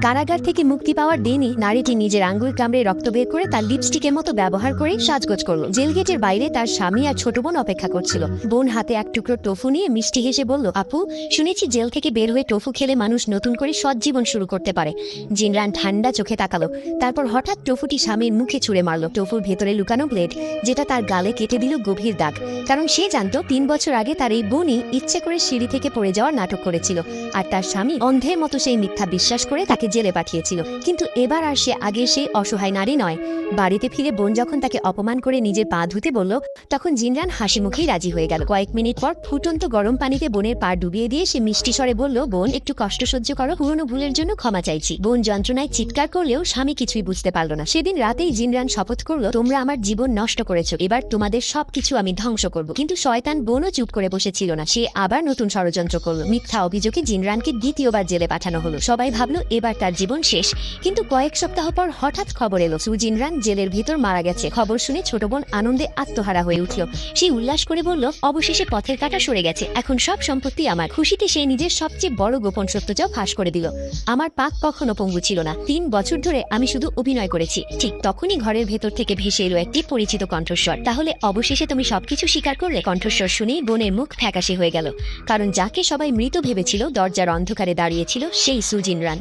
কারাগার থেকে মুক্তি পাওয়ার দিনই নারীটি নিজের আঙ্গুল কামড়ে রক্ত বের করে তার লিপস্টিকের মতো ব্যবহার করে সাজগোজ করল। জেল গেটের বাইরে তার স্বামী আর ছোট বোন অপেক্ষা করছিল। বোন হাতে এক টুকরো টোফু নিয়ে মিষ্টি হেসে বলল, আপু, শুনেছি জেল থেকে বের হয়ে টোফু খেলে মানুষ নতুন করে সৎ জীবন শুরু করতে পারে। জিনরান ঠান্ডা চোখে তাকালো, তারপর হঠাৎ টোফুটি স্বামীর মুখে ছুঁড়ে মারল। টোফুর ভেতরে লুকানো ব্লেড, যেটা তার গালে কেটে দিল গভীর দাগ, কারণ সে জানতো 3 বছর আগে তার এই বোনই ইচ্ছে করে সিঁড়ি থেকে পড়ে যাওয়ার নাটক করেছিল, আর তার স্বামী অন্ধের মতো সেই মিথ্যা বিশ্বাস করে তাকে জেলে পাঠিয়েছিল। কিন্তু এবার আর সে আগের সেই অসহায় নারী নয়। বাড়িতে ফিরে বোন যখন তাকে অপমান করে নিজের পা ধুতে বলল, তখন জিনরান হাসি মুখেই রাজি হয়ে গেল। কয়েক মিনিট পর ফুটন্ত গরম পানিতে বোনের পা ডুবিয়ে দিয়ে সে মিষ্টি স্বরে বলল, বোন, একটু কষ্ট সহ্য করো, পুরনো ভুলের জন্য ক্ষমা চাইছি। বোন যন্ত্রণায় চিৎকার করলেও স্বামী কিছুই বুঝতে পারল না। সেদিন রাতেই জিনরান শপথ করলো, তোমরা আমার জীবন নষ্ট করেছো, এবার তোমাদের সবকিছু আমি ধ্বংস করব। কিন্তু শয়তান বোনও চুপ করে বসেছিল না, সে আবার নতুন ষড়যন্ত্র করলো। মিথ্যা অভিযোগে জিনরানকে দ্বিতীয়বার জেলে পাঠানো হলো। সবাই ভাবলো এবার তার জীবন শেষ, কিন্তু কয়েক সপ্তাহ পর হঠাৎ খবর এলো জিনরান জেলের ভিতর মারা গেছে। খবর শুনে ছোট বোন আনন্দে আত্মহারা হয়ে উঠল। সে উল্লাস করে বলল, অবশেষে পথের কাঁটা সরে গেছে, এখন সব সম্পত্তি আমার। খুশিতে সে নিজের সবচেয়ে বড় গোপন সত্যটাও ফাঁস করে দিল, আমার পাক কখনো পঙ্গু ছিল না, 3 বছর ধরে আমি শুধু অভিনয় করেছি। ঠিক তখনই ঘরের ভেতর থেকে ভেসে এলো একটি পরিচিত কণ্ঠস্বর। তাহলে অবশেষে তুমি সবকিছু স্বীকার করলে? কণ্ঠস্বর শুনেই বোনের মুখ ফ্যাকাশে হয়ে গেল, কারণ যাকে সবাই মৃত ভেবেছিল দরজার অন্ধকারে দাঁড়িয়েছিল সেই জিনরান।